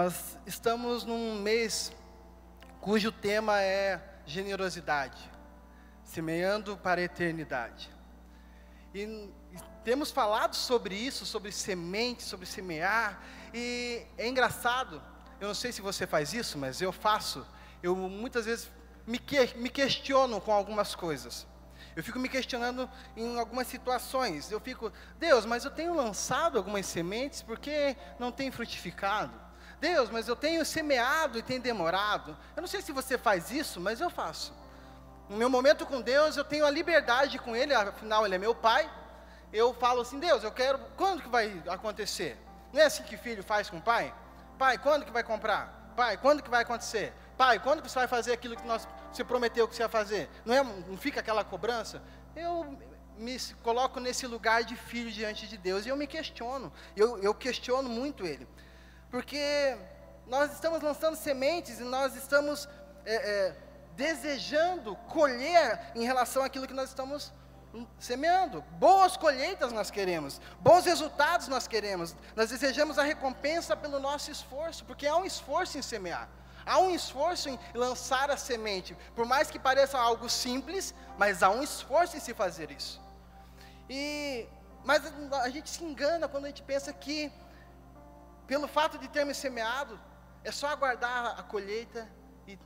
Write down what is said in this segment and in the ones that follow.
Nós estamos num mês cujo tema é generosidade, semeando para a eternidade. E temos falado sobre isso, sobre semente, sobre semear, e é engraçado, eu não sei se você faz isso, mas eu faço. Eu muitas vezes me questiono com algumas coisas. Eu fico me questionando em algumas situações. Eu fico, Deus, mas eu tenho lançado algumas sementes, por que não tem frutificado? Deus, mas eu tenho semeado e tem demorado. Eu não sei se você faz isso, mas eu faço. No meu momento com Deus, eu tenho a liberdade com Ele, afinal Ele é meu Pai. Eu falo assim, Deus, eu quero, quando que vai acontecer? Não é assim que filho faz com o pai? Pai, quando que vai comprar? Pai, quando que vai acontecer? Pai, quando que você vai fazer aquilo que você prometeu que você ia fazer? Não fica aquela cobrança? Eu me coloco nesse lugar de filho diante de Deus e eu me questiono. Eu questiono muito Ele. Porque nós estamos lançando sementes e nós estamos desejando colher em relação àquilo que nós estamos semeando. Boas colheitas nós queremos, bons resultados nós queremos, nós desejamos a recompensa pelo nosso esforço, porque há um esforço em semear, há um esforço em lançar a semente, por mais que pareça algo simples, mas há um esforço em se fazer isso. Mas a gente se engana quando a gente pensa que, pelo fato de termos semeado, é só aguardar a colheita e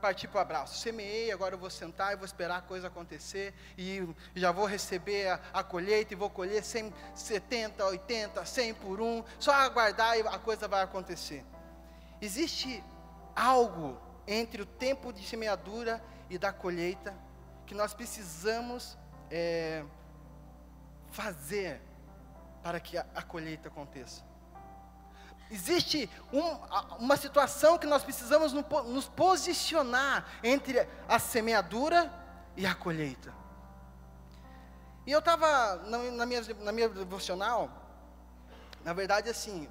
partir para o abraço. Semeei, agora eu vou sentar e vou esperar a coisa acontecer, e já vou receber a colheita, e vou colher 70, 80, 100 por um, só aguardar e a coisa vai acontecer. Existe algo entre o tempo de semeadura e da colheita, que nós precisamos fazer para que a colheita aconteça. Existe uma situação que nós precisamos nos posicionar entre a semeadura e a colheita. E eu estava na minha devocional, na verdade assim,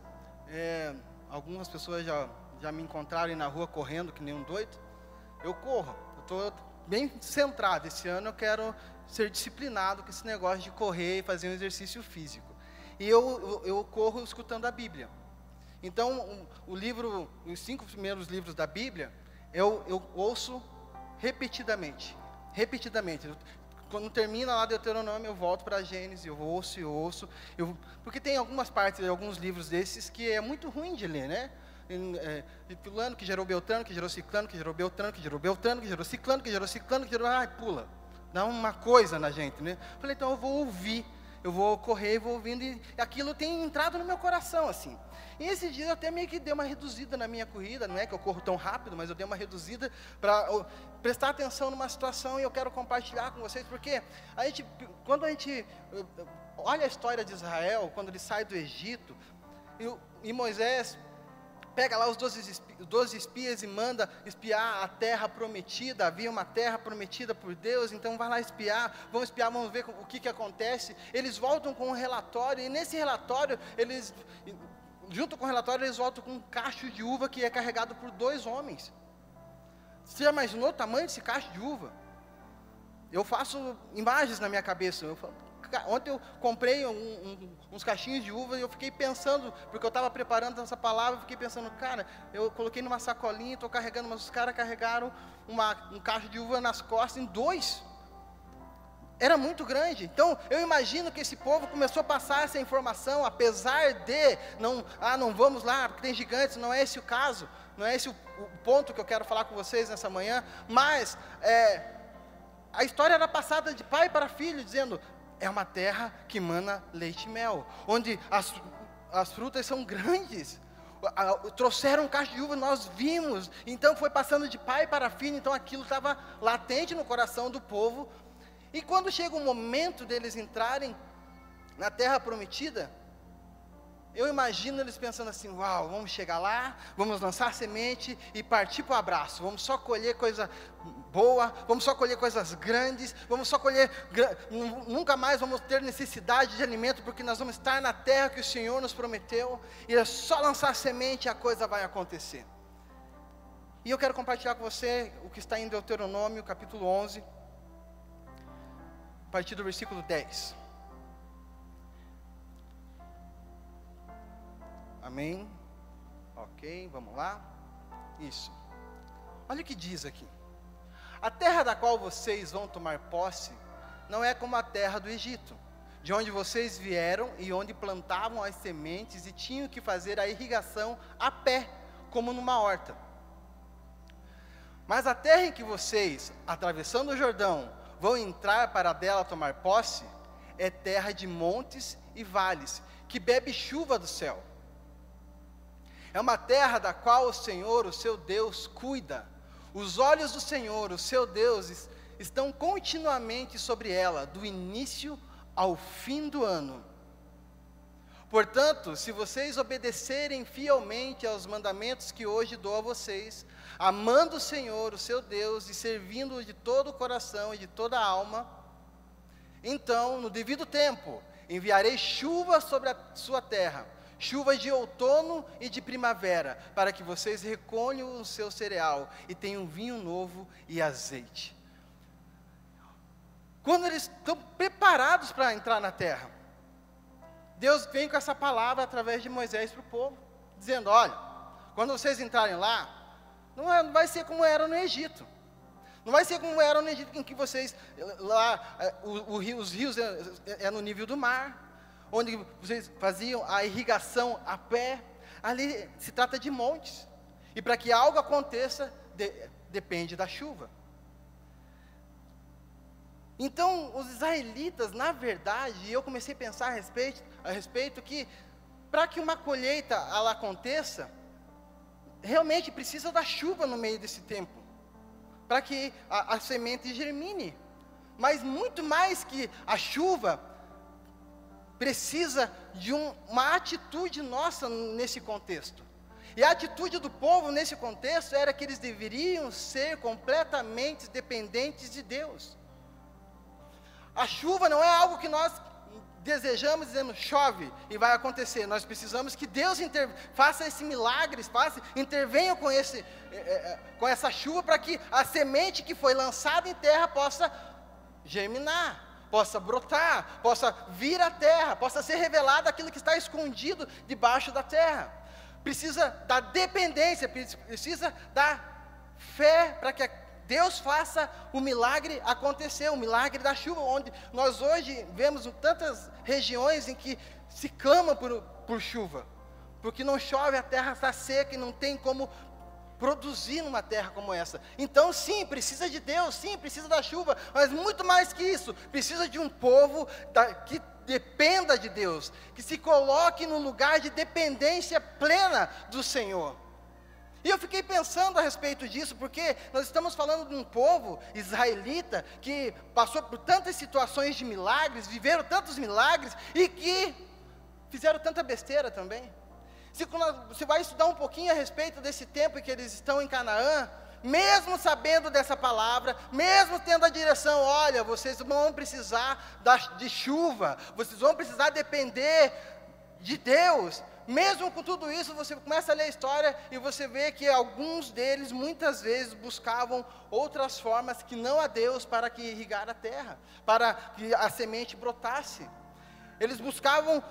algumas pessoas já me encontraram na rua correndo que nem um doido. Eu corro, eu estou bem centrado. Esse ano eu quero ser disciplinado com esse negócio de correr e fazer um exercício físico. E eu corro escutando a Bíblia. Então, os 5 primeiros livros da Bíblia, eu ouço repetidamente. Quando termina lá Deuteronômio, eu volto para Gênesis, eu ouço. Porque tem algumas partes de alguns livros desses que é muito ruim de ler, né? Fulano que gerou Beltrano, que gerou Ciclano, que gerou Beltrano, que gerou Beltrano, que gerou Ciclano, que gerou Ciclano, que gerou... Ai, pula. Dá uma coisa na gente, né? Falei, então eu vou ouvir. Eu vou correr, vou ouvindo, e aquilo tem entrado no meu coração, assim. E esses dias eu até meio que dei uma reduzida na minha corrida, não é que eu corro tão rápido, mas eu dei uma reduzida para prestar atenção numa situação, e eu quero compartilhar com vocês, porque quando a gente olha a história de Israel, quando ele sai do Egito, e Moisés pega lá os 12 espias e manda espiar a terra prometida. Havia uma terra prometida por Deus, então vai lá espiar, vamos ver o que acontece. Eles voltam com um relatório, e nesse relatório, junto com o relatório, eles voltam com um cacho de uva que é carregado por 2 homens. Você já imaginou o tamanho desse cacho de uva? Eu faço imagens na minha cabeça. Ontem eu comprei uns cachinhos de uva e eu fiquei pensando, porque eu estava preparando essa palavra, eu fiquei pensando, cara, eu coloquei numa sacolinha, estou carregando, mas os caras carregaram um cacho de uva nas costas em 2. Era muito grande. Então, eu imagino que esse povo começou a passar essa informação, apesar de, não vamos lá, porque tem gigantes, não é esse o caso, não é esse o ponto que eu quero falar com vocês nessa manhã, mas a história era passada de pai para filho, dizendo, é uma terra que mana leite e mel, onde as frutas são grandes. Trouxeram um cacho de uva, nós vimos. Então foi passando de pai para filho. Então aquilo estava latente no coração do povo. E quando chega o momento deles entrarem na terra prometida, eu imagino eles pensando assim, uau, vamos chegar lá, vamos lançar semente e partir para o abraço, vamos só colher coisa boa, vamos só colher coisas grandes, vamos só colher, nunca mais vamos ter necessidade de alimento, porque nós vamos estar na terra que o Senhor nos prometeu, e é só lançar semente e a coisa vai acontecer. E eu quero compartilhar com você o que está em Deuteronômio, capítulo 11, a partir do versículo 10. Amém? Ok, vamos lá. Isso. Olha o que diz aqui. A terra da qual vocês vão tomar posse não é como a terra do Egito, de onde vocês vieram e onde plantavam as sementes e tinham que fazer a irrigação a pé, como numa horta. Mas a terra em que vocês, atravessando o Jordão, vão entrar para dela tomar posse, é terra de montes e vales, que bebe chuva do céu. É uma terra da qual o Senhor, o seu Deus, cuida. Os olhos do Senhor, o seu Deus, estão continuamente sobre ela, do início ao fim do ano. Portanto, se vocês obedecerem fielmente aos mandamentos que hoje dou a vocês, amando o Senhor, o seu Deus, e servindo-o de todo o coração e de toda a alma, então, no devido tempo, enviarei chuva sobre a sua terra, chuvas de outono e de primavera, para que vocês recolham o seu cereal e tenham vinho novo e azeite. Quando eles estão preparados para entrar na terra, Deus vem com essa palavra através de Moisés para o povo, dizendo: olha, quando vocês entrarem lá, não vai ser como era no Egito. Não vai ser como era no Egito, em que vocês, lá, os rios é no nível do mar, onde vocês faziam a irrigação a pé. Ali se trata de montes, e para que algo aconteça, depende da chuva. Então, os israelitas, na verdade, eu comecei a pensar a respeito que, para que uma colheita ela aconteça, realmente precisa da chuva no meio desse tempo, para que a semente germine. Mas muito mais que a chuva, precisa de uma atitude nossa nesse contexto. E a atitude do povo nesse contexto era que eles deveriam ser completamente dependentes de Deus. A chuva não é algo que nós desejamos dizendo chove e vai acontecer. Nós precisamos que Deus faça esse milagre, intervenha com essa chuva, para que a semente que foi lançada em terra possa germinar, possa brotar, possa vir à terra, possa ser revelado aquilo que está escondido debaixo da terra. Precisa da dependência, precisa da fé para que Deus faça o milagre acontecer, o milagre da chuva, onde nós hoje vemos tantas regiões em que se clama por chuva, porque não chove, a terra está seca e não tem como produzir numa terra como essa. Então sim, precisa de Deus, sim, precisa da chuva, mas muito mais que isso, precisa de um povo que dependa de Deus, que se coloque no lugar de dependência plena do Senhor. E eu fiquei pensando a respeito disso, porque nós estamos falando de um povo israelita que passou por tantas situações de milagres, viveram tantos milagres e que fizeram tanta besteira também. Se você vai estudar um pouquinho a respeito desse tempo em que eles estão em Canaã, mesmo sabendo dessa palavra, mesmo tendo a direção, olha, vocês vão precisar de chuva, vocês vão precisar depender de Deus. Mesmo com tudo isso, você começa a ler a história e você vê que alguns deles, muitas vezes, buscavam outras formas que não a Deus para que irrigar a terra, para que a semente brotasse. Eles buscavam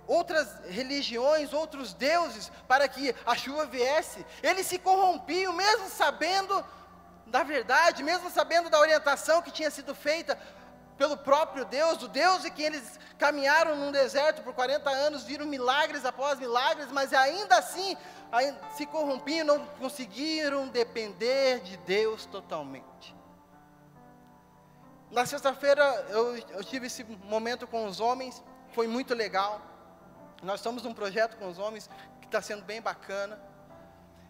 outras religiões, outros deuses, para que a chuva viesse. Eles se corrompiam, mesmo sabendo da verdade, mesmo sabendo da orientação que tinha sido feita pelo próprio Deus, o Deus em que eles caminharam num deserto por 40 anos, viram milagres após milagres, mas ainda assim se corrompiam, não conseguiram depender de Deus totalmente. Na sexta-feira eu tive esse momento com os homens, foi muito legal. Nós estamos num projeto com os homens que está sendo bem bacana.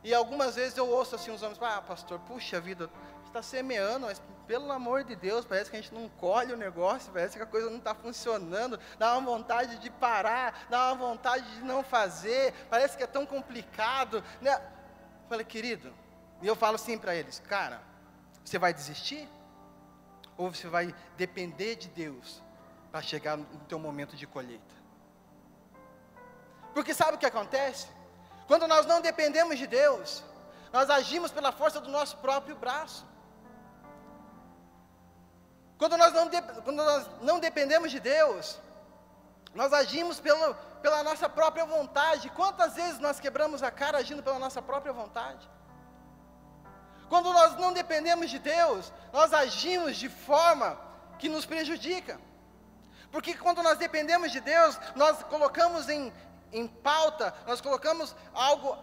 E algumas vezes eu ouço assim os homens, pastor, puxa vida, está semeando, mas pelo amor de Deus, parece que a gente não colhe o negócio, parece que a coisa não está funcionando, dá uma vontade de parar, dá uma vontade de não fazer, parece que é tão complicado, né? Eu falei, querido, e eu falo assim para eles, cara, você vai desistir? Ou você vai depender de Deus para chegar no teu momento de colheita? Porque sabe o que acontece? Quando nós não dependemos de Deus, nós agimos pela força do nosso próprio braço. Quando nós não dependemos de Deus, Nós agimos pela nossa própria vontade. Quantas vezes nós quebramos a cara agindo pela nossa própria vontade? Quando nós não dependemos de Deus, nós agimos de forma que nos prejudica. Porque quando nós dependemos de Deus, nós colocamos em pauta, nós colocamos algo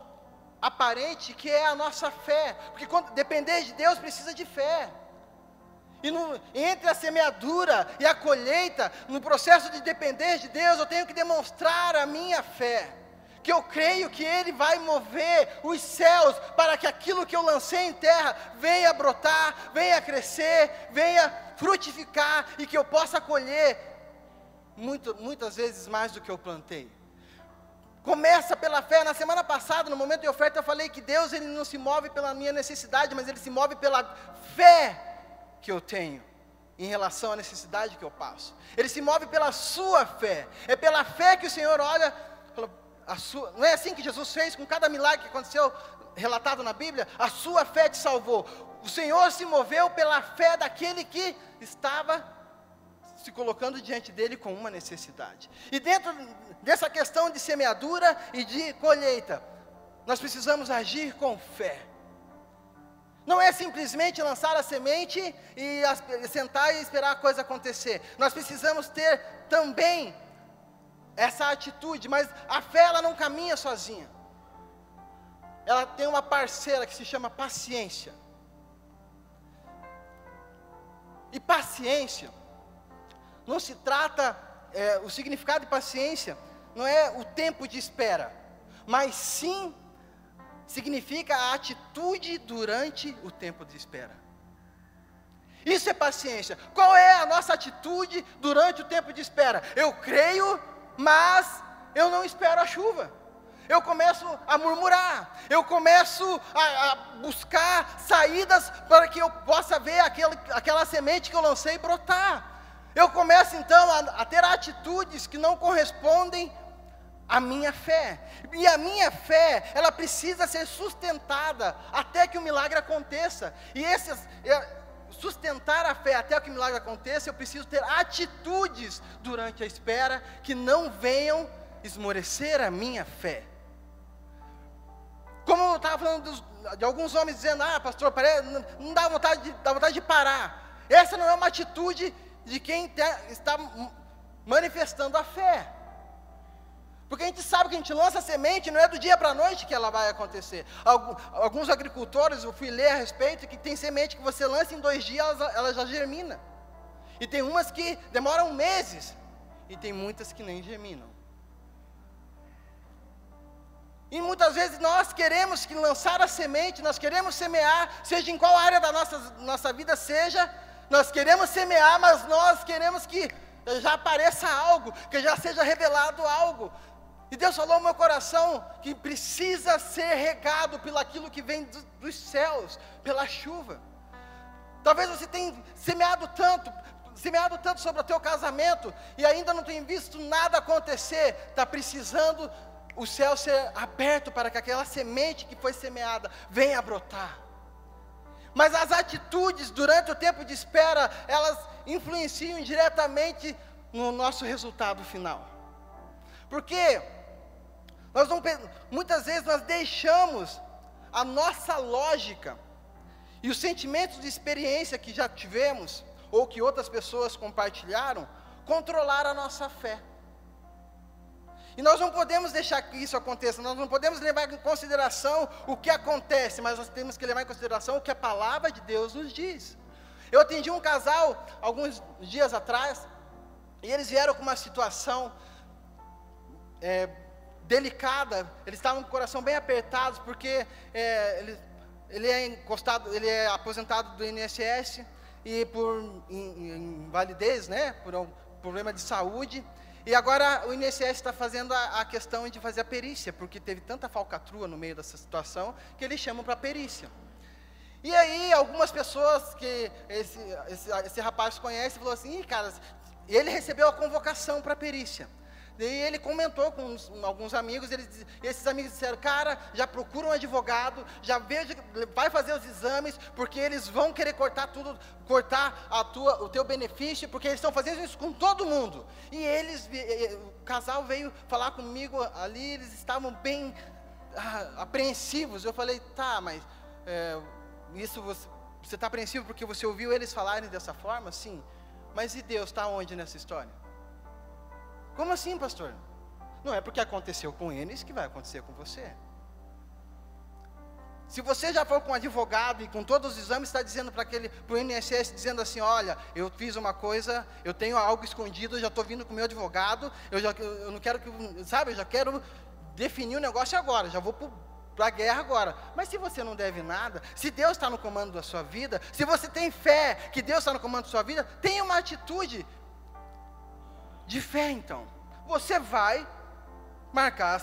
aparente que é a nossa fé. Porque quando depender de Deus precisa de fé. E entre a semeadura e a colheita, no processo de depender de Deus, eu tenho que demonstrar a minha fé. Que eu creio que Ele vai mover os céus para que aquilo que eu lancei em terra venha brotar, venha crescer, venha frutificar e que eu possa colher muitas vezes mais do que eu plantei. Começa pela fé. Na semana passada, no momento de oferta, eu falei que Deus Ele não se move pela minha necessidade, mas Ele se move pela fé que eu tenho em relação à necessidade que eu passo. Ele se move pela sua fé. É pela fé que o Senhor olha. Não é assim que Jesus fez com cada milagre que aconteceu, relatado na Bíblia? A sua fé te salvou. O Senhor se moveu pela fé daquele que estava se colocando diante dele com uma necessidade. E dentro dessa questão de semeadura e de colheita, nós precisamos agir com fé. Não é simplesmente lançar a semente e sentar e esperar a coisa acontecer. Nós precisamos ter também essa atitude, mas a fé ela não caminha sozinha. Ela tem uma parceira que se chama paciência. E paciência, não se trata, o significado de paciência não é o tempo de espera, mas sim significa a atitude durante o tempo de espera. Isso é paciência. Qual é a nossa atitude durante o tempo de espera? Eu creio, mas eu não espero a chuva. Eu começo a murmurar, eu começo a buscar saídas para que eu possa ver aquela semente que eu lancei brotar. Eu começo então a ter atitudes que não correspondem à minha fé. E a minha fé, ela precisa ser sustentada até que o milagre aconteça. E sustentar a fé até que o milagre aconteça, eu preciso ter atitudes durante a espera que não venham esmorecer a minha fé. Como eu estava falando de alguns homens dizendo, pastor, não dá vontade de parar. Essa não é uma atitude de quem está manifestando a fé. Porque a gente sabe que a gente lança a semente, não é do dia para a noite que ela vai acontecer. Alguns agricultores, eu fui ler a respeito, que tem semente que você lança em 2 dias, ela já germina. E tem umas que demoram meses, e tem muitas que nem germinam. E muitas vezes nós queremos lançar a semente, nós queremos semear, seja em qual área da nossa vida seja, nós queremos semear, mas nós queremos que já apareça algo, que já seja revelado algo. E Deus falou ao meu coração que precisa ser regado pelo aquilo que vem dos céus, pela chuva. Talvez você tenha semeado tanto sobre o teu casamento e ainda não tenha visto nada acontecer. Está precisando o céu ser aberto para que aquela semente que foi semeada venha a brotar. Mas as atitudes durante o tempo de espera, elas influenciam diretamente no nosso resultado final. Porque muitas vezes nós deixamos a nossa lógica e os sentimentos de experiência que já tivemos, ou que outras pessoas compartilharam, controlar a nossa fé. E nós não podemos deixar que isso aconteça, nós não podemos levar em consideração o que acontece, mas nós temos que levar em consideração o que a palavra de Deus nos diz. Eu atendi um casal alguns dias atrás, e eles vieram com uma situação delicada. Eles estavam com o coração bem apertados, porque ele é aposentado do INSS, e por invalidez, né, por um problema de saúde. E agora o INSS está fazendo a questão de fazer a perícia, porque teve tanta falcatrua no meio dessa situação, que eles chamam para a perícia. E aí algumas pessoas que esse rapaz conhece, falou assim, cara, ele recebeu a convocação para a perícia. Daí ele comentou com alguns amigos, esses amigos disseram, cara, já procura um advogado, já veja, vai fazer os exames, porque eles vão querer cortar tudo, cortar o teu benefício, porque eles estão fazendo isso com todo mundo. E o casal veio falar comigo ali, eles estavam bem apreensivos. Eu falei, tá, mas isso você está apreensivo porque você ouviu eles falarem dessa forma? Sim. Mas e Deus está onde nessa história? Como assim, pastor? Não é porque aconteceu com eles que vai acontecer com você. Se você já for com um advogado e com todos os exames, está dizendo para o INSS, dizendo assim, olha, eu fiz uma coisa, eu tenho algo escondido, eu já estou vindo com o meu advogado, eu não quero que, sabe, eu já quero definir o negócio agora, já vou para a guerra agora. Mas se você não deve nada, se Deus está no comando da sua vida, se você tem fé que Deus está no comando da sua vida, tenha uma atitude de fé. Então você vai marcar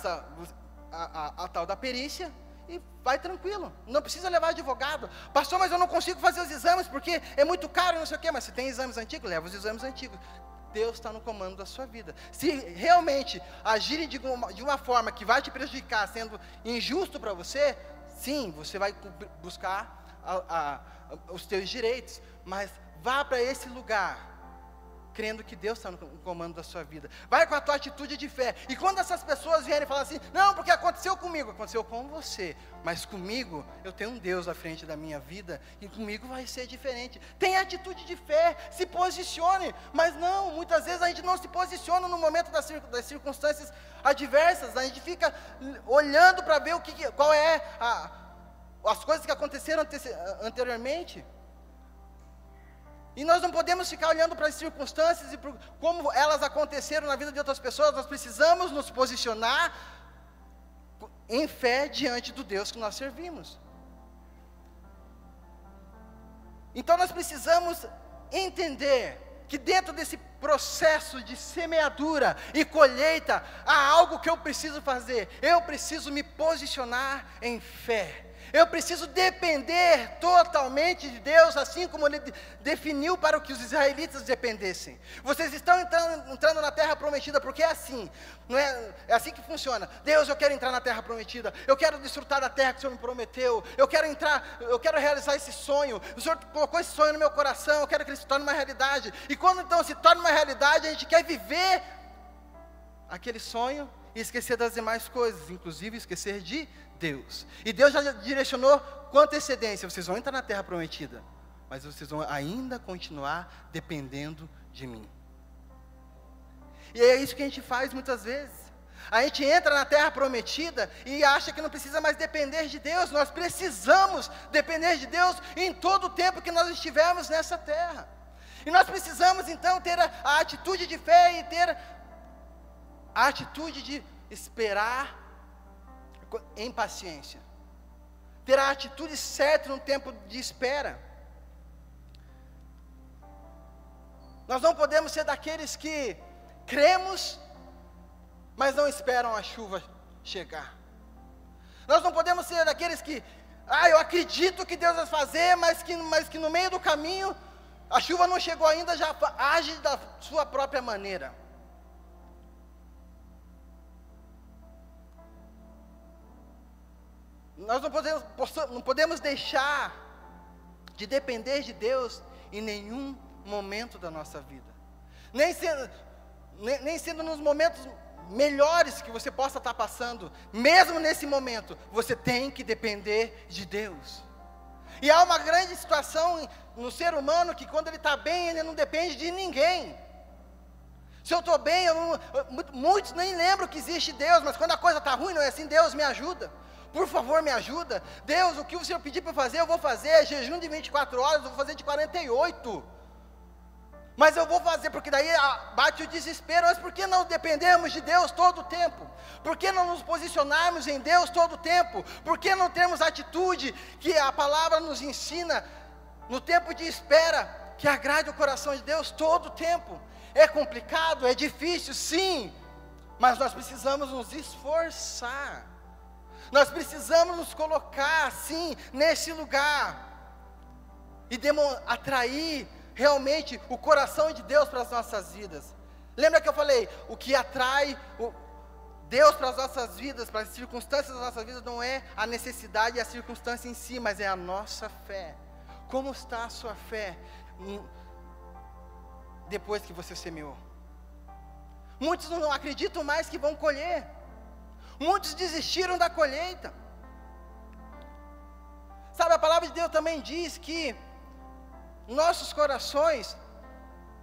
a tal da perícia e vai tranquilo, não precisa levar advogado. Pastor, mas eu não consigo fazer os exames porque é muito caro, não sei o quê. Mas se tem exames antigos, leva os exames antigos. Deus está no comando da sua vida. Se realmente agirem de uma forma que vai te prejudicar, sendo injusto para você, sim, você vai buscar os teus direitos, mas vá para esse lugar crendo que Deus está no comando da sua vida. Vai com a tua atitude de fé. E quando essas pessoas vierem falar assim, não, porque aconteceu comigo, aconteceu com você, mas comigo, eu tenho um Deus à frente da minha vida, e comigo vai ser diferente. Tenha atitude de fé, se posicione. Mas não, muitas vezes a gente não se posiciona no momento das circunstâncias adversas. A gente fica olhando para ver qual é as coisas que aconteceram anteriormente. E nós não podemos ficar olhando para as circunstâncias e como elas aconteceram na vida de outras pessoas. Nós precisamos nos posicionar em fé diante do Deus que nós servimos. Então nós precisamos entender que dentro desse processo de semeadura e colheita, há algo que eu preciso fazer. Eu preciso me posicionar em fé. Eu preciso depender totalmente de Deus, assim como Ele definiu para que os israelitas dependessem. Vocês estão entrando na terra prometida, porque é assim, não é? É assim que funciona. Deus, eu quero entrar na terra prometida, eu quero desfrutar da terra que o Senhor me prometeu, eu quero realizar esse sonho, o Senhor colocou esse sonho no meu coração, eu quero que ele se torne uma realidade. E quando então se torna uma realidade, a gente quer viver aquele sonho e esquecer das demais coisas, inclusive esquecer de Deus. E Deus já direcionou com antecedência, vocês vão entrar na terra prometida, mas vocês vão ainda continuar dependendo de mim. E é isso que a gente faz muitas vezes. A gente entra na terra prometida e acha que não precisa mais depender de Deus. Nós precisamos depender de Deus em todo o tempo que nós estivermos nessa terra. E nós precisamos então ter a atitude de fé e ter a atitude de esperar em paciência, ter a atitude certa no tempo de espera. Nós não podemos ser daqueles que cremos, mas não esperam a chuva chegar. Nós não podemos ser daqueles que, eu acredito que Deus vai fazer, mas que no meio do caminho, a chuva não chegou ainda, já age da sua própria maneira. Nós não podemos deixar de depender de Deus em nenhum momento da nossa vida. Nem sendo nos momentos melhores que você possa estar passando, mesmo nesse momento, você tem que depender de Deus. E há uma grande situação no ser humano que quando ele está bem, ele não depende de ninguém. Se eu estou bem, muitos nem lembram que existe Deus, mas quando a coisa está ruim, não é assim, Deus me ajuda. Por favor, me ajuda. Deus, o que o Senhor pedir para eu fazer, eu vou fazer. Jejum de 24 horas, eu vou fazer de 48. Mas eu vou fazer, porque daí bate o desespero. Mas por que não dependemos de Deus todo o tempo? Por que não nos posicionarmos em Deus todo o tempo? Por que não termos a atitude que a palavra nos ensina no tempo de espera, que agrade o coração de Deus todo o tempo? É complicado, é difícil, sim, mas nós precisamos nos esforçar. Nós precisamos nos colocar, sim, nesse lugar e atrair realmente o coração de Deus para as nossas vidas. Lembra que eu falei, o que atrai Deus para as nossas vidas, para as circunstâncias das nossas vidas, não é a necessidade e a circunstância em si, mas é a nossa fé. Como está a sua fé depois que você semeou? Muitos não acreditam mais que vão colher. Muitos desistiram da colheita. Sabe, a palavra de Deus também diz que nossos corações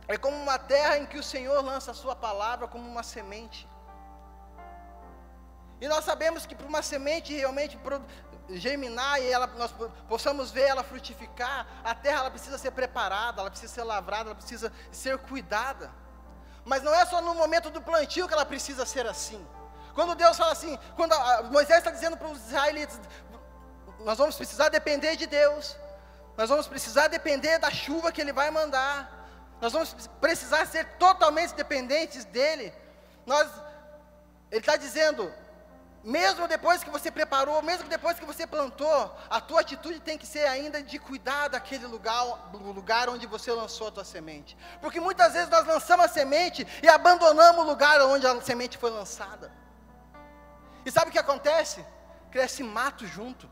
é como uma terra em que o Senhor lança a sua palavra como uma semente. E nós sabemos que para uma semente realmente germinar e nós possamos ver ela frutificar, a terra ela precisa ser preparada, ela precisa ser lavrada, ela precisa ser cuidada. Mas não é só no momento do plantio que ela precisa ser assim. Quando Deus fala assim, quando Moisés está dizendo para os israelitas, nós vamos precisar depender de Deus, nós vamos precisar depender da chuva que Ele vai mandar, nós vamos precisar ser totalmente dependentes dEle. Ele está dizendo, mesmo depois que você preparou, mesmo depois que você plantou, a tua atitude tem que ser ainda de cuidar daquele lugar onde você lançou a tua semente. Porque muitas vezes nós lançamos a semente e abandonamos o lugar onde a semente foi lançada. E sabe o que acontece? Cresce mato junto.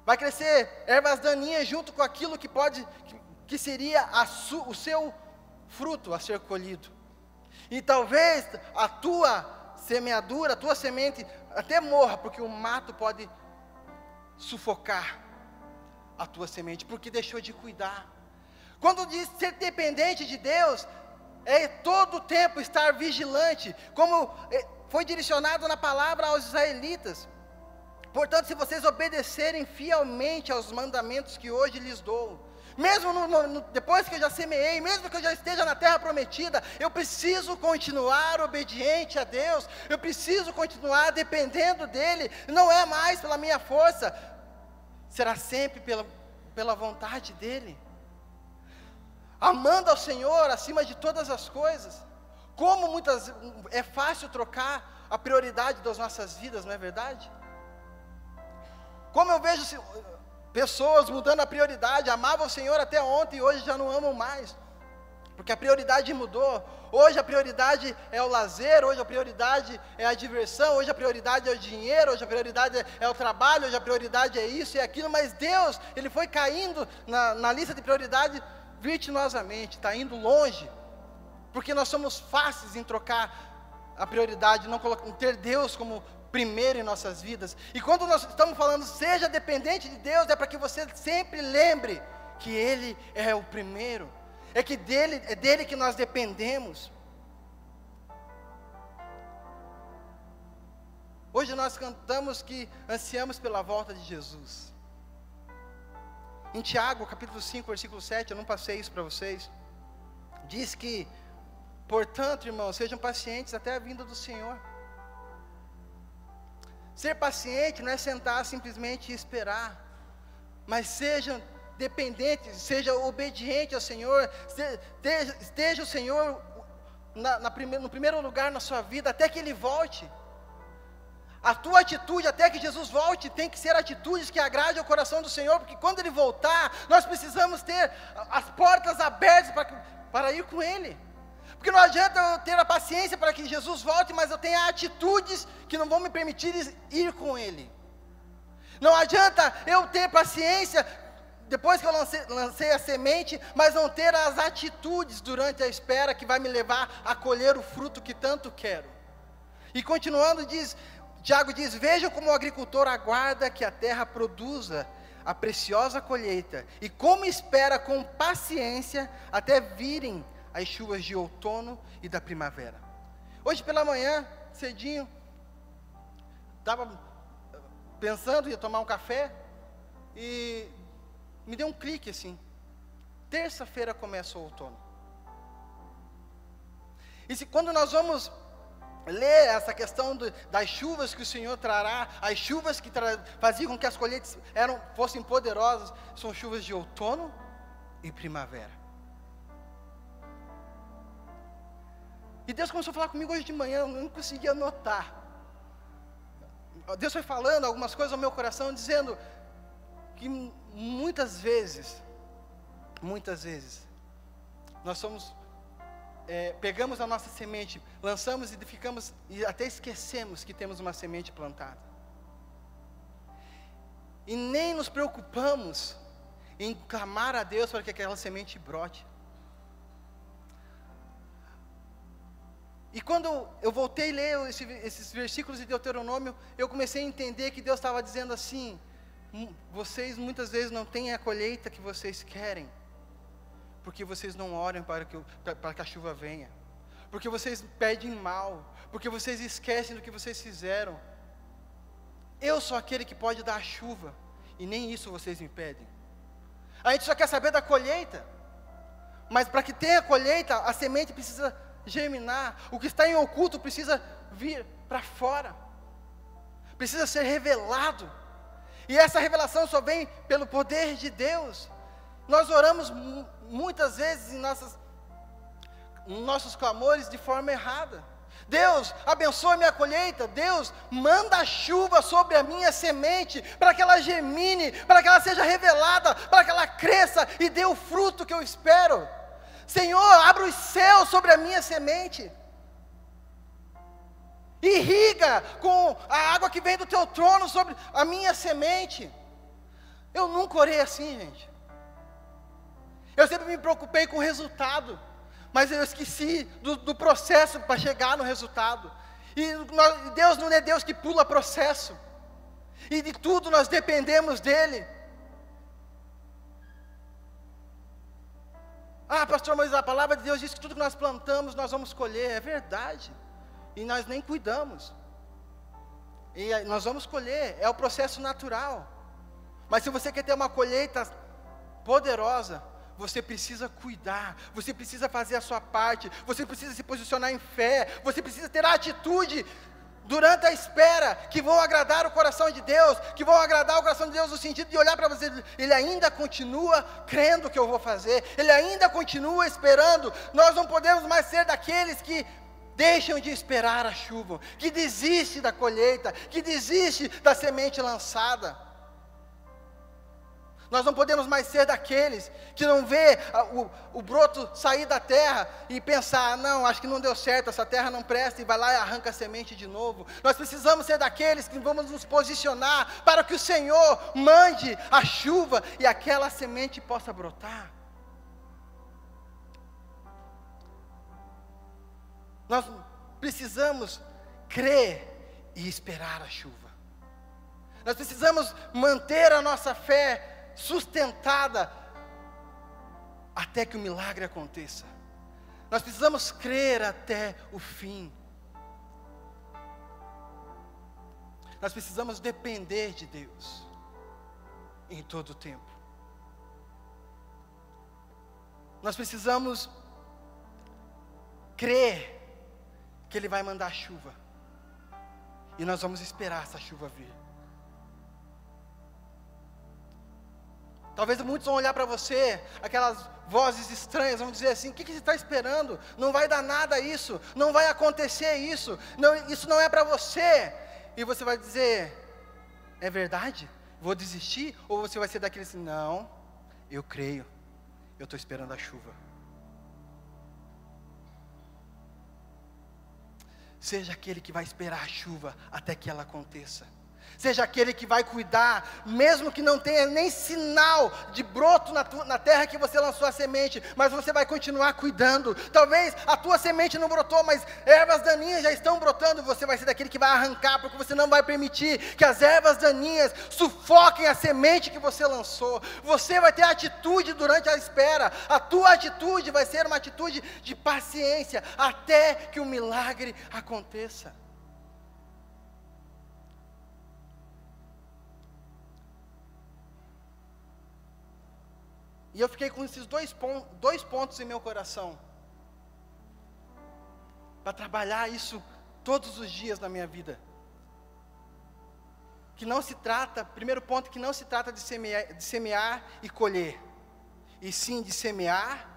Vai crescer ervas daninhas junto com aquilo que seria o seu fruto a ser colhido. E talvez a tua semeadura, a tua semente até morra, porque o mato pode sufocar a tua semente, porque deixou de cuidar. Quando diz ser dependente de Deus, é todo o tempo estar vigilante, como foi direcionado na palavra aos israelitas. Portanto, se vocês obedecerem fielmente aos mandamentos que hoje lhes dou, mesmo depois que eu já semeei, mesmo que eu já esteja na terra prometida, eu preciso continuar obediente a Deus, eu preciso continuar dependendo dEle, não é mais pela minha força, será sempre pela vontade dEle, amando ao Senhor acima de todas as coisas. Como é fácil trocar a prioridade das nossas vidas, não é verdade? Como eu vejo pessoas mudando a prioridade, amavam o Senhor até ontem e hoje já não amam mais, porque a prioridade mudou. Hoje a prioridade é o lazer, hoje a prioridade é a diversão, hoje a prioridade é o dinheiro, hoje a prioridade é o trabalho, hoje a prioridade é isso e aquilo, mas Deus, Ele foi caindo na lista de prioridade vertiginosamente, está indo longe, porque nós somos fáceis em trocar a prioridade, não ter Deus como primeiro em nossas vidas. E quando nós estamos falando seja dependente de Deus, é para que você sempre lembre que Ele é o primeiro, é dele que nós dependemos. Hoje nós cantamos que ansiamos pela volta de Jesus. Em Tiago, capítulo 5, versículo 7, eu não passei isso para vocês, diz que, portanto, irmãos, sejam pacientes até a vinda do Senhor. Ser paciente não é sentar simplesmente e esperar, mas seja dependente, seja obediente ao Senhor, esteja o Senhor no primeiro lugar na sua vida, até que Ele volte. A tua atitude até que Jesus volte tem que ser atitudes que agradem ao coração do Senhor, porque quando Ele voltar, nós precisamos ter as portas abertas para ir com Ele. Porque não adianta eu ter a paciência para que Jesus volte, mas eu tenha atitudes que não vão me permitir ir com Ele. Não adianta eu ter paciência depois que eu lancei a semente, mas não ter as atitudes durante a espera que vai me levar a colher o fruto que tanto quero. E continuando, Tiago diz, vejam como o agricultor aguarda que a terra produza a preciosa colheita, e como espera com paciência até virem as chuvas de outono e da primavera. Hoje pela manhã, cedinho, estava pensando, ia tomar um café, e me deu um clique assim, terça-feira começa o outono. E quando nós vamos ler essa questão das chuvas que o Senhor trará, as chuvas que faziam com que as colheitas fossem poderosas, são chuvas de outono e primavera. E Deus começou a falar comigo hoje de manhã, eu não conseguia anotar. Deus foi falando algumas coisas ao meu coração, dizendo que muitas vezes, nós somos pegamos a nossa semente, lançamos e ficamos, e até esquecemos que temos uma semente plantada. E nem nos preocupamos em clamar a Deus para que aquela semente brote. E quando eu voltei a ler esses versículos de Deuteronômio, eu comecei a entender que Deus estava dizendo assim: vocês muitas vezes não têm a colheita que vocês querem, porque vocês não oram para que a chuva venha, porque vocês pedem mal, porque vocês esquecem do que vocês fizeram. Eu sou aquele que pode dar a chuva, e nem isso vocês me pedem. A gente só quer saber da colheita, mas para que tenha colheita, a semente precisa germinar, o que está em oculto precisa vir para fora, precisa ser revelado, e essa revelação só vem pelo poder de Deus. Nós oramos muitas vezes em nossos clamores de forma errada. Deus, abençoa minha colheita. Deus, manda a chuva sobre a minha semente, para que ela germine, para que ela seja revelada, para que ela cresça e dê o fruto que eu espero. Senhor, abra os céus sobre a minha semente, irriga com a água que vem do teu trono sobre a minha semente. Eu nunca orei assim, gente. Eu sempre me preocupei com o resultado, mas eu esqueci do processo para chegar no resultado. E Deus não é Deus que pula processo, e de tudo nós dependemos dEle. Ah, pastor, mas a palavra de Deus diz que tudo que nós plantamos, nós vamos colher. É verdade, e nós nem cuidamos, e nós vamos colher, é o processo natural. Mas se você quer ter uma colheita poderosa, você precisa cuidar, você precisa fazer a sua parte, você precisa se posicionar em fé, você precisa ter a atitude durante a espera, que vão agradar o coração de Deus, que vão agradar o coração de Deus no sentido de olhar para você, Ele ainda continua crendo que eu vou fazer, Ele ainda continua esperando. Nós não podemos mais ser daqueles que deixam de esperar a chuva, que desiste da colheita, que desiste da semente lançada. Nós não podemos mais ser daqueles que não vê o broto sair da terra e pensar: não, acho que não deu certo, essa terra não presta, e vai lá e arranca a semente de novo. Nós precisamos ser daqueles que vamos nos posicionar para que o Senhor mande a chuva e aquela semente possa brotar. Nós precisamos crer e esperar a chuva. Nós precisamos manter a nossa fé sustentada até que o milagre aconteça. Nós precisamos crer até o fim. Nós precisamos depender de Deus em todo o tempo. Nós precisamos crer que Ele vai mandar chuva, e nós vamos esperar essa chuva vir. Talvez muitos vão olhar para você, aquelas vozes estranhas, vão dizer assim: o que você está esperando? Não vai dar nada isso, não vai acontecer isso, não, isso não é para você. E você vai dizer: é verdade? Vou desistir? Ou você vai ser daquele assim: não, eu creio, eu estou esperando a chuva. Seja aquele que vai esperar a chuva até que ela aconteça. Seja aquele que vai cuidar, mesmo que não tenha nem sinal de broto na terra que você lançou a semente, mas você vai continuar cuidando. Talvez a tua semente não brotou, mas ervas daninhas já estão brotando, você vai ser daquele que vai arrancar, porque você não vai permitir que as ervas daninhas sufoquem a semente que você lançou. Você vai ter atitude durante a espera, a tua atitude vai ser uma atitude de paciência, até que o milagre aconteça. E eu fiquei com esses dois pontos em meu coração, para trabalhar isso todos os dias na minha vida. Que não se trata, primeiro ponto, que não se trata de semear e colher, e sim de semear,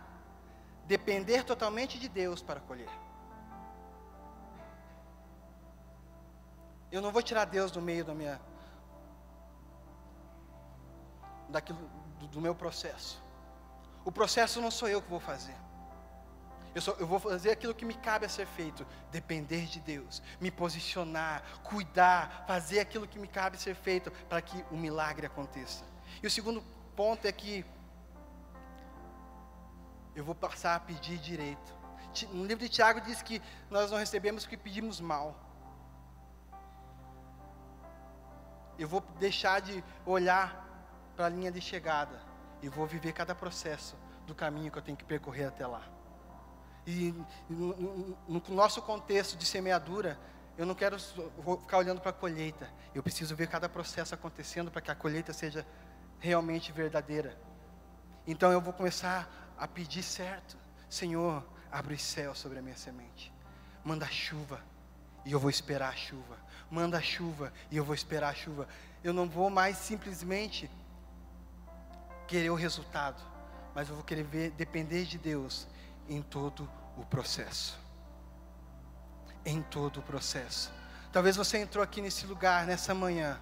depender totalmente de Deus para colher. Eu não vou tirar Deus do meio do meu processo. O processo não sou eu que vou fazer. Eu vou fazer aquilo que me cabe a ser feito, depender de Deus, me posicionar, cuidar, fazer aquilo que me cabe ser feito para que o milagre aconteça. E o segundo ponto é que eu vou passar a pedir direito. No livro de Tiago diz que nós não recebemos porque pedimos mal. Eu vou deixar de olhar para a linha de chegada e vou viver cada processo do caminho que eu tenho que percorrer até lá. E no nosso contexto de semeadura, eu não quero ficar olhando para a colheita. Eu preciso ver cada processo acontecendo para que a colheita seja realmente verdadeira. Então eu vou começar a pedir certo. Senhor, abre os céus sobre a minha semente. Manda chuva e eu vou esperar a chuva. Manda chuva e eu vou esperar a chuva. Eu não vou mais simplesmente querer o resultado, mas eu vou querer depender de Deus em todo o processo. Em todo o processo. Talvez você entrou aqui nesse lugar, nessa manhã,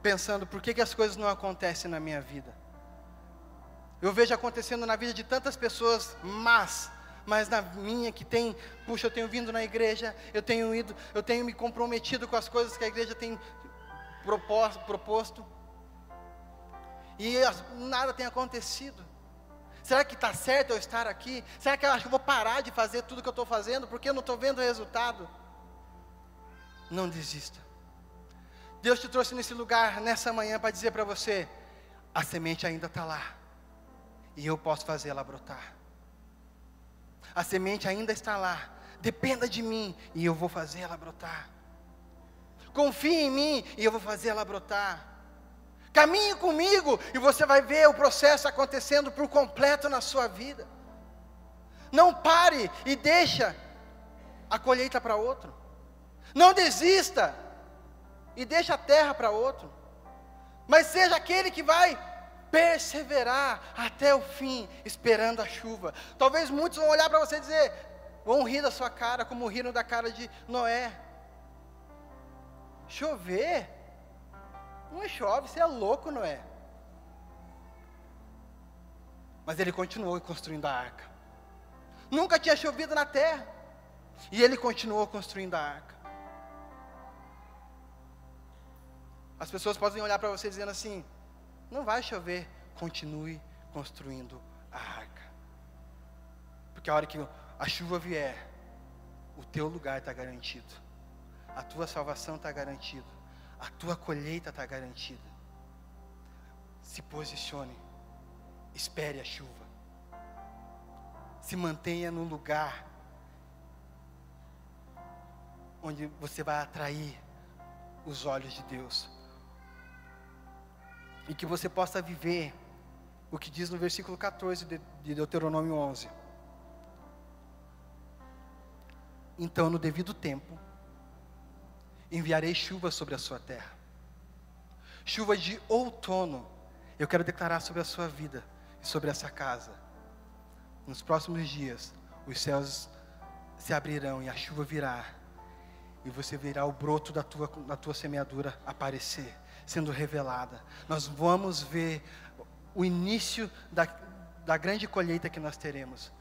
pensando, por que as coisas não acontecem na minha vida? Eu vejo acontecendo na vida de tantas pessoas, mas na minha que tem, puxa, eu tenho vindo na igreja, eu tenho me comprometido com as coisas que a igreja tem proposto, e nada tem acontecido. Será que está certo eu estar aqui? Será que eu acho que eu vou parar de fazer tudo que eu estou fazendo, porque eu não estou vendo o resultado? Não desista. Deus te trouxe nesse lugar, nessa manhã, para dizer para você, a semente ainda está lá, e eu posso fazer ela brotar. A semente ainda está lá, dependa de mim, e eu vou fazer ela brotar. Confie em mim, e eu vou fazer ela brotar. Caminhe comigo, e você vai ver o processo acontecendo por completo na sua vida. Não pare e deixa a colheita para outro. Não desista e deixa a terra para outro. Mas seja aquele que vai perseverar até o fim, esperando a chuva. Talvez muitos vão olhar para você e dizer, vão rir da sua cara, como riram da cara de Noé. Chover? Não chove, você é louco, Noé. Mas ele continuou construindo a arca. Nunca tinha chovido na terra, e ele continuou construindo a arca. As pessoas podem olhar para você dizendo assim, não vai chover, continue construindo a arca. Porque a hora que a chuva vier, o teu lugar está garantido. A tua salvação está garantida. A tua colheita está garantida. Se posicione. Espere a chuva. Se mantenha no lugar onde você vai atrair os olhos de Deus. E que você possa viver o que diz no versículo 14 de Deuteronômio 11. Então, no devido tempo, enviarei chuva sobre a sua terra. Chuva de outono, eu quero declarar sobre a sua vida e sobre essa casa. Nos próximos dias, os céus se abrirão e a chuva virá. E você verá o broto da tua semeadura aparecer, sendo revelada. Nós vamos ver o início da grande colheita que nós teremos.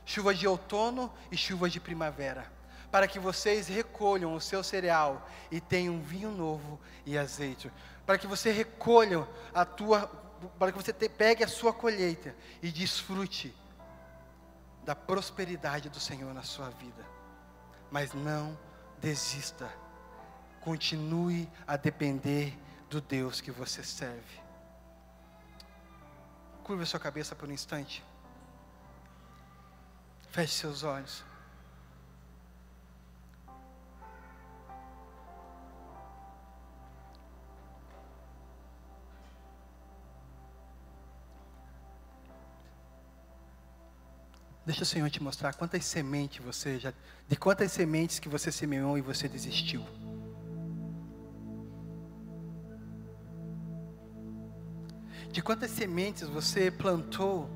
Chuva de outono e chuva de primavera. Para que vocês recolham o seu cereal e tenham vinho novo e azeite. Para que você recolha para que você pegue a sua colheita e desfrute da prosperidade do Senhor na sua vida. Mas não desista. Continue a depender do Deus que você serve. Curva a sua cabeça por um instante. Feche seus olhos. Deixa o Senhor te mostrar quantas sementes de quantas sementes que você semeou e você desistiu. De quantas sementes você plantou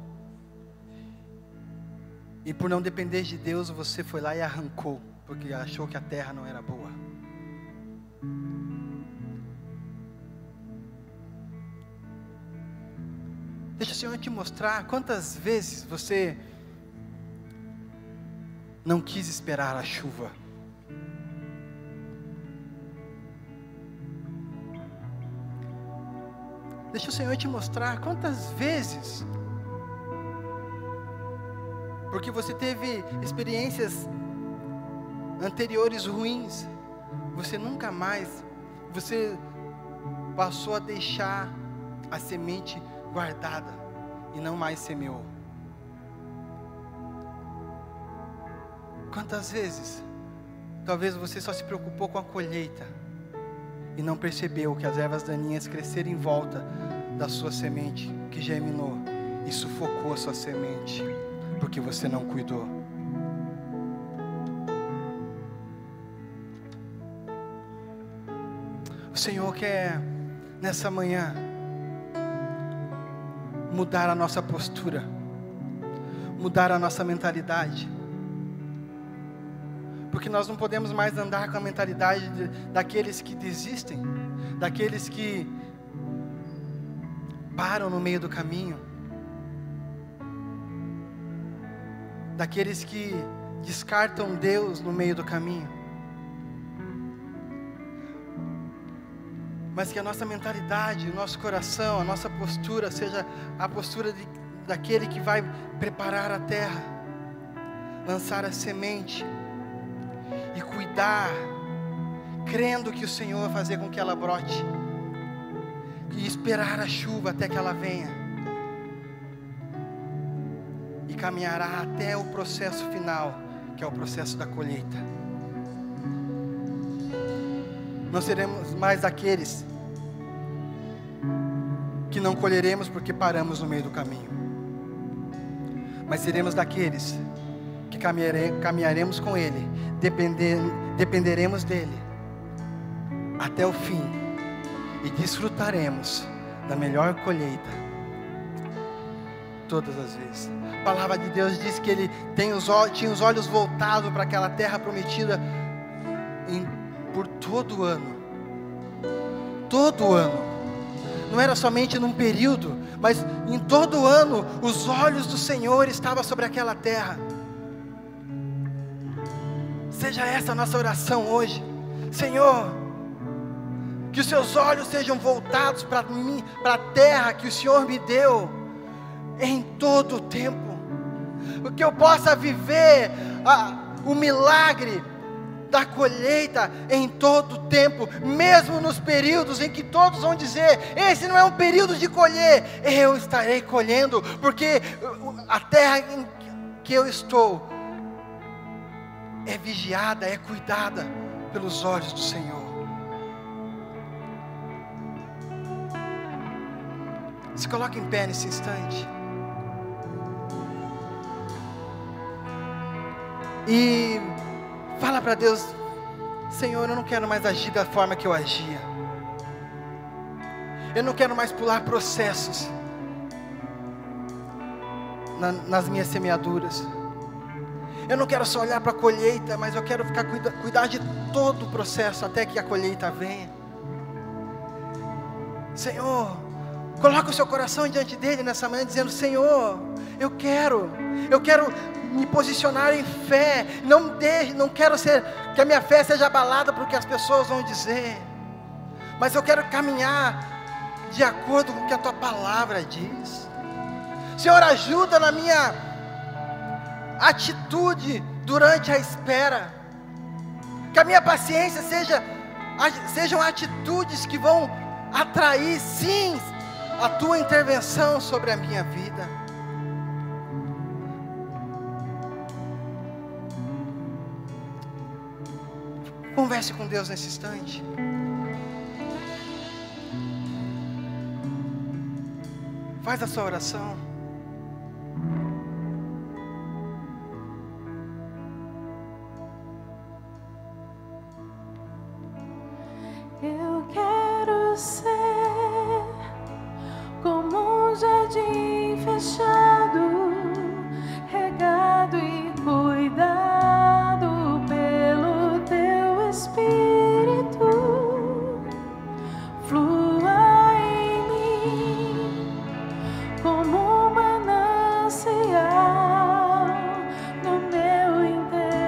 e por não depender de Deus você foi lá e arrancou, porque achou que a terra não era boa. Deixa o Senhor te mostrar quantas vezes você não quis esperar a chuva. Deixa o Senhor te mostrar quantas vezes, porque você teve experiências anteriores ruins, você nunca mais, você passou a deixar a semente guardada e não mais semeou. Quantas vezes, talvez você só se preocupou com a colheita e não percebeu que as ervas daninhas cresceram em volta da sua semente que germinou e sufocou a sua semente, porque você não cuidou. O Senhor quer, nessa manhã, mudar a nossa postura, mudar a nossa mentalidade, porque nós não podemos mais andar com a mentalidade daqueles que desistem, daqueles que param no meio do caminho, daqueles que descartam Deus no meio do caminho, mas que a nossa mentalidade, o nosso coração, a nossa postura seja a postura daquele que vai preparar a terra, lançar a semente e cuidar, crendo que o Senhor vai fazer com que ela brote, e esperar a chuva até que ela venha, e caminhará até o processo final, que é o processo da colheita. Não seremos mais daqueles que não colheremos porque paramos no meio do caminho, mas seremos daqueles que caminharemos com Ele, dependeremos dEle até o fim e desfrutaremos da melhor colheita todas as vezes. A palavra de Deus diz que Ele tinha os olhos voltados para aquela terra prometida por todo o ano. Todo o ano. Não era somente num período, mas em todo o ano os olhos do Senhor estavam sobre aquela terra. Seja essa a nossa oração hoje. Senhor, que os seus olhos sejam voltados para mim, para a terra que o Senhor me deu em todo o tempo, que eu possa viver o milagre da colheita em todo o tempo, mesmo nos períodos em que todos vão dizer, esse não é um período de colher, eu estarei colhendo, porque a terra em que eu estou é vigiada, é cuidada pelos olhos do Senhor. Se coloque em pé nesse instante. E fala para Deus, Senhor, eu não quero mais agir da forma que eu agia. Eu não quero mais pular processos nas minhas semeaduras. Eu não quero só olhar para a colheita, mas eu quero cuidar de todo o processo até que a colheita venha. Não coloca o seu coração diante dele nessa manhã, dizendo, Senhor, eu quero me posicionar em fé, não quero que a minha fé seja abalada por que as pessoas vão dizer, mas eu quero caminhar de acordo com o que a tua palavra diz. Senhor, ajuda na minha atitude durante a espera, que a minha paciência sejam atitudes que vão atrair, sim, a tua intervenção sobre a minha vida. Converse com Deus nesse instante. Faz a sua oração. Eu quero ser como um jardim fechado, regado e cuidado pelo teu Espírito. Flua em mim como um manancial no meu interior.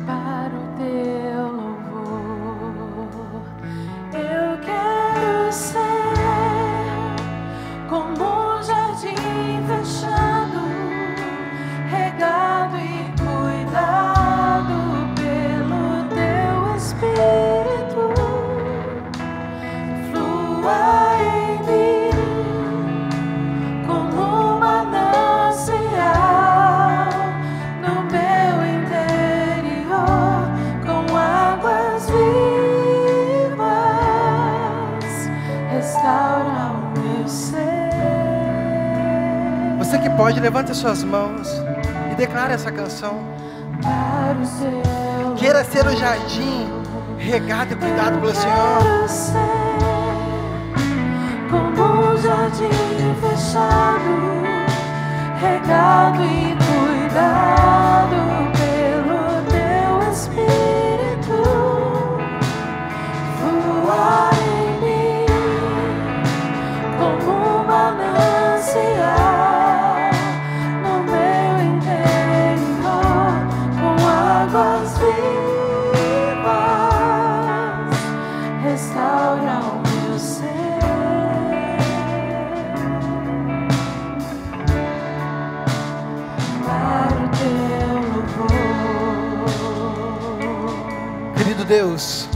para o teu louvor. Eu quero ser como um jardim fechado, regado e cuidado pelo teu Espírito. Flua em mim como um manancial no meu interior, com águas vivas, restaura o meu ser. Você que pode, levanta suas mãos e declara essa canção. Para o seu Queira ser o jardim regado e cuidado pelo Senhor. quero ser como um jardim fechado, regado e cuidado pelo teu Espírito. Flua em mim como um manancial no meu interior, com águas vivas, restaura o meu ser. Para o teu louvor. Querido Deus,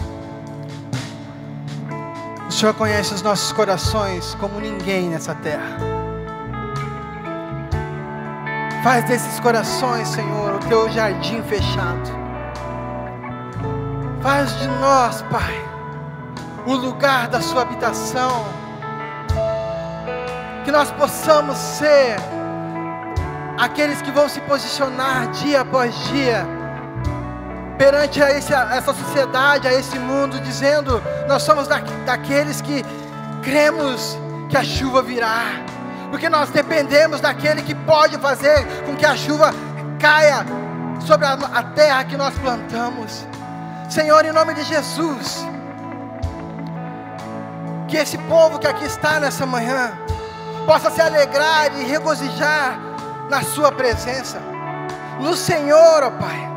o Senhor conhece os nossos corações como ninguém nessa terra. Faz desses corações, Senhor, o teu jardim fechado. Faz de nós, Pai, o lugar da sua habitação. Que nós possamos ser aqueles que vão se posicionar dia após dia perante a essa sociedade, a esse mundo, dizendo: nós somos daqueles que cremos que a chuva virá, porque nós dependemos daquele que pode fazer com que a chuva caia sobre a terra que nós plantamos. Senhor, em nome de Jesus, que esse povo que aqui está nessa manhã possa se alegrar e regozijar na sua presença, no Senhor, ó Pai,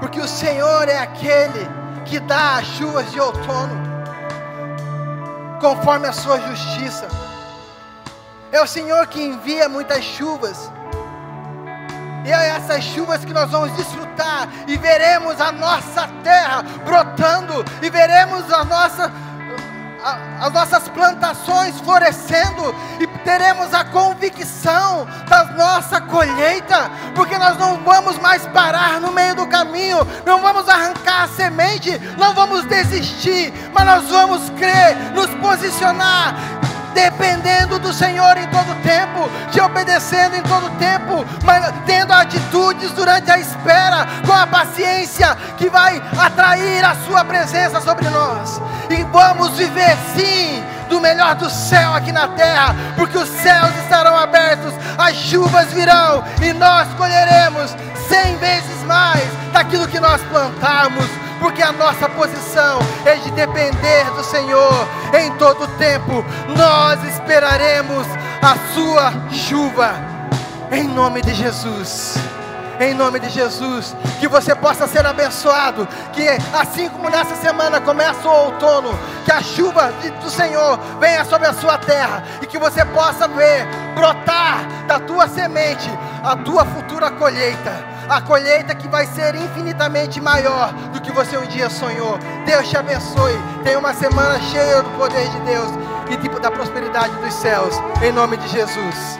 porque o Senhor é aquele que dá as chuvas de outono conforme a sua justiça. É o Senhor que envia muitas chuvas, e é essas chuvas que nós vamos desfrutar, e veremos a nossa terra brotando, e veremos as nossas plantações florescendo, e teremos a convicção da nossa colheita, porque nós não vamos mais parar no meio do caminho, não vamos arrancar a semente, não vamos desistir, mas nós vamos crer, nos posicionar, dependendo do Senhor em todo tempo, te obedecendo em todo tempo, mas tendo atitudes durante a espera, com a paciência que vai atrair a sua presença sobre nós, e vamos viver sim do melhor do céu aqui na terra, porque os céus estarão abertos, as chuvas virão, e nós colheremos 100 vezes mais daquilo que nós plantarmos, porque a nossa posição é de depender do Senhor em todo tempo. Nós esperaremos a sua chuva, em nome de Jesus. Em nome de Jesus, que você possa ser abençoado, que assim como nessa semana começa o outono, que a chuva do Senhor venha sobre a sua terra, e que você possa ver brotar da tua semente a tua futura colheita, a colheita que vai ser infinitamente maior do que você um dia sonhou. Deus te abençoe, tenha uma semana cheia do poder de Deus e da prosperidade dos céus, em nome de Jesus.